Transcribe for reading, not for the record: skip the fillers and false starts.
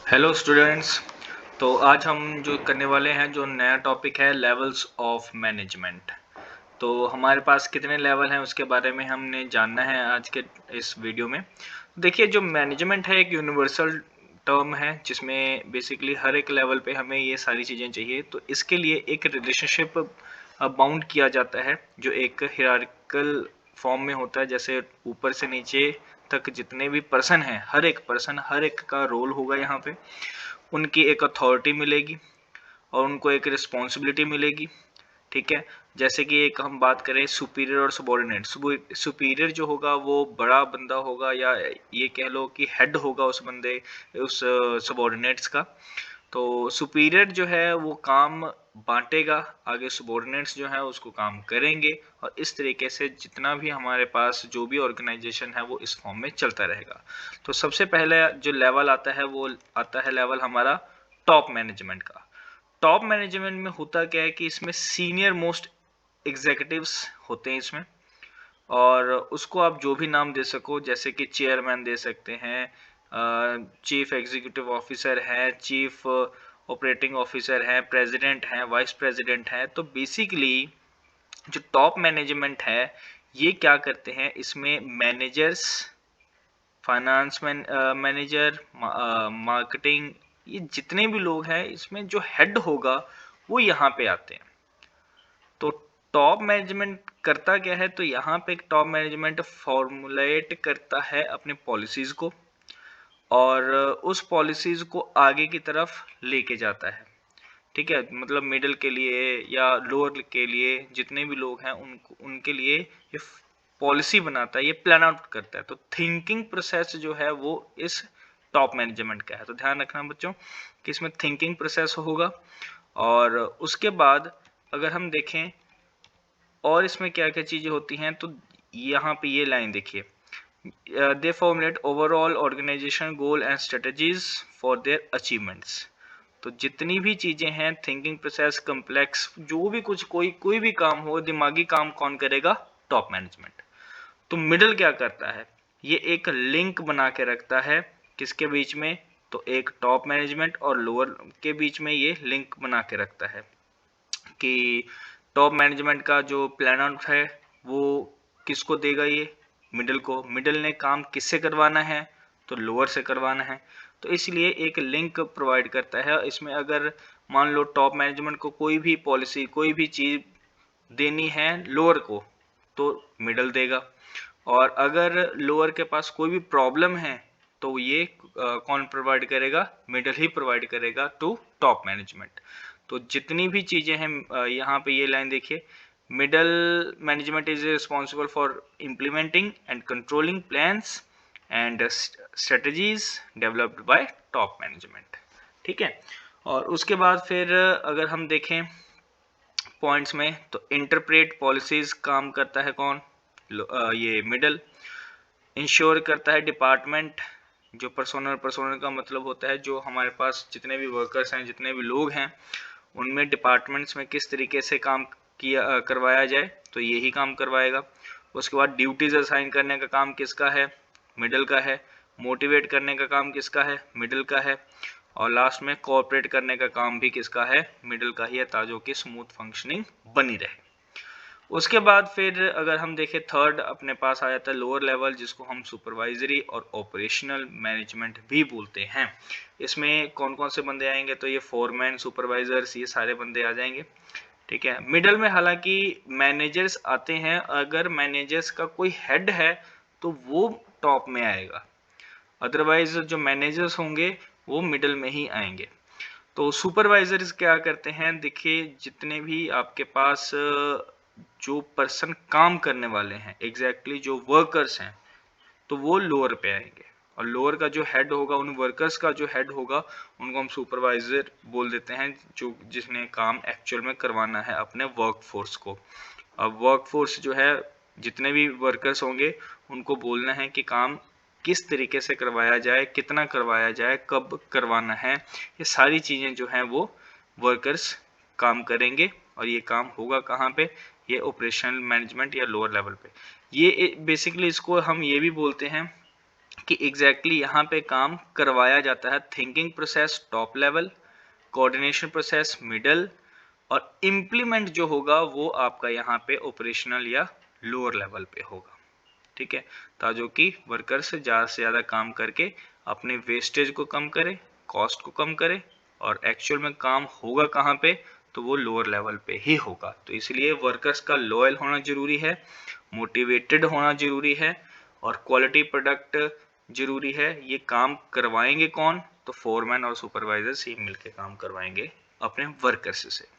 Hello students. तो आज हम जो करने वाले हैं, जो नया टॉपिक है, लेवल्स ऑफ मैनेजमेंट। तो हमारे पास कितने लेवल हैं उसके बारे में हमने जानना है आज के इस वीडियो में। देखिए, जो मैनेजमेंट है एक यूनिवर्सल टर्म है जिसमें बेसिकली हर एक लेवल पे हमें ये सारी चीज़ें चाहिए। तो इसके लिए एक रिलेशनशिप बाउंड किया जाता है जो एक हिरार्किकल फॉर्म में होता है। जैसे ऊपर से नीचे तक जितने भी पर्सन हैं, हर एक का रोल होगा यहाँ पे। उनकी एक अथॉरिटी मिलेगी और उनको एक रिस्पॉन्सिबिलिटी मिलेगी। ठीक है। जैसे कि एक हम बात करें सुपीरियर और सबॉर्डिनेट। सुपीरियर जो होगा वो बड़ा बंदा होगा, या ये कह लो कि हेड होगा उस बंदे, उस सबॉर्डिनेट्स का। तो सुपीरियर जो है वो काम बांटेगा, आगे सबॉर्डिनेट्स जो है उसको काम करेंगे, और इस तरीके से जितना भी हमारे पास जो भी ऑर्गेनाइजेशन है वो इस फॉर्म में चलता रहेगा। तो सबसे पहले जो लेवल आता है वो आता है लेवल हमारा टॉप मैनेजमेंट का। टॉप मैनेजमेंट में होता क्या है कि इसमें सीनियर मोस्ट एग्जीक्यूटिव्स होते हैं इसमें, और उसको आप जो भी नाम दे सको, जैसे कि चेयरमैन दे सकते हैं, चीफ एग्जीक्यूटिव ऑफिसर है, चीफ ऑपरेटिंग ऑफिसर है, प्रेसिडेंट है, वाइस प्रेसिडेंट है। तो बेसिकली जो टॉप मैनेजमेंट है ये क्या करते हैं, इसमें मैनेजर्स, फाइनेंस मैनेजर, मार्केटिंग, ये जितने भी लोग हैं इसमें जो हेड होगा वो यहाँ पे आते हैं। तो टॉप मैनेजमेंट करता क्या है, तो यहाँ पे टॉप मैनेजमेंट फॉर्मुलेट करता है अपने पॉलिसीज को, और उस पॉलिसीज को आगे की तरफ लेके जाता है। ठीक है, मतलब मिडिल के लिए या लोअर के लिए जितने भी लोग हैं उनको, उनके लिए ये पॉलिसी बनाता है, ये प्लान आउट करता है। तो थिंकिंग प्रोसेस जो है वो इस टॉप मैनेजमेंट का है। तो ध्यान रखना बच्चों कि इसमें थिंकिंग प्रोसेस होगा। और उसके बाद अगर हम देखें और इसमें क्या क्या चीजें होती हैं, तो यहाँ पे ये लाइन देखिए, they formulate overall organisation goal and strategies for their achievements. तो जितनी भी चीजें हैं, थिंकिंग प्रोसेस, कम्प्लेक्स, जो भी कुछ कोई भी काम हो, दिमागी काम कौन करेगा? Top management. तो मिडिल क्या करता है, ये एक लिंक बना के रखता है किसके बीच में, तो एक टॉप मैनेजमेंट और लोअर के बीच में ये लिंक बना के रखता है कि टॉप मैनेजमेंट का जो प्लान आउट है वो किसको देगा, ये मिडिल को। मिडिल ने काम किससे करवाना है, तो लोअर से करवाना है। तो इसलिए एक लिंक प्रोवाइड करता है। इसमें अगर मान लो टॉप मैनेजमेंट को कोई भी पॉलिसी, कोई भी चीज देनी है लोअर को, तो मिडिल देगा। और अगर लोअर के पास कोई भी प्रॉब्लम है तो ये कौन प्रोवाइड करेगा? मिडिल ही प्रोवाइड करेगा टू टॉप मैनेजमेंट। तो जितनी भी चीजें हैं, यहाँ पे ये लाइन देखिए, middle management is responsible for implementing and controlling plans and strategies developed by top management. ठीक है। और उसके बाद फिर अगर हम देखें पॉइंट्स में, तो इंटरप्रेट पॉलिसीज काम करता है कौन? ये मिडल। इंश्योर करता है डिपार्टमेंट, जो पर्सोनल का मतलब होता है जो हमारे पास जितने भी वर्कर्स हैं, जितने भी लोग हैं, उनमें डिपार्टमेंट्स में किस तरीके से काम किया करवाया जाए, तो यही काम करवाएगा। उसके बाद ड्यूटीज असाइन करने का काम किसका है? मिडिल का है। मोटिवेट करने का काम किसका है? मिडिल का है। और लास्ट में कोऑपरेट करने का काम भी किसका है? मिडिल का ही है, ताकि कि स्मूथ फंक्शनिंग बनी रहे। उसके बाद फिर अगर हम देखें थर्ड अपने पास आ जाता है लोअर लेवल, जिसको हम सुपरवाइजरी और ऑपरेशनल मैनेजमेंट भी बोलते हैं। इसमें कौन कौन से बंदे आएंगे, तो ये फोरमैन, सुपरवाइजर्स, ये सारे बंदे आ जाएंगे। ठीक है। मिडल में हालांकि मैनेजर्स आते हैं, अगर मैनेजर्स का कोई हेड है तो वो टॉप में आएगा, अदरवाइज जो मैनेजर्स होंगे वो मिडल में ही आएंगे। तो सुपरवाइजर्स क्या करते हैं, देखिए जितने भी आपके पास जो पर्सन काम करने वाले हैं, एग्जैक्टली जो वर्कर्स हैं, तो वो लोअर पे आएंगे। और लोअर का जो हेड होगा, उन वर्कर्स का जो हेड होगा, उनको हम सुपरवाइजर बोल देते हैं, जो जिसने काम एक्चुअल में करवाना है अपने वर्कफोर्स को। अब वर्कफोर्स जो है, जितने भी वर्कर्स होंगे उनको बोलना है कि काम किस तरीके से करवाया जाए, कितना करवाया जाए, कब करवाना है, ये सारी चीजें जो हैं वो वर्कर्स काम करेंगे। और ये काम होगा कहाँ पे? ये ऑपरेशनल मैनेजमेंट या लोअर लेवल पे। ये बेसिकली इसको हम ये भी बोलते हैं कि एग्जैक्टली यहाँ पे काम करवाया जाता है। Thinking process top level, coordination process middle, और इम्प्लीमेंट जो होगा वो आपका यहाँ पे ऑपरेशनल या लोअर लेवल पे होगा। ठीक है, ताकि कि वर्कर से ज़्यादा काम करके अपने वेस्टेज को कम करे, कॉस्ट को कम करे, और एक्चुअल में काम होगा कहाँ पे, तो वो लोअर लेवल पे ही होगा। तो इसलिए वर्कर्स का लॉयल होना जरूरी है, मोटिवेटेड होना जरूरी है, और क्वालिटी प्रोडक्ट जरूरी है। ये काम करवाएंगे कौन, तो फोरमैन और सुपरवाइजर से मिलकर काम करवाएंगे अपने वर्कर्स से।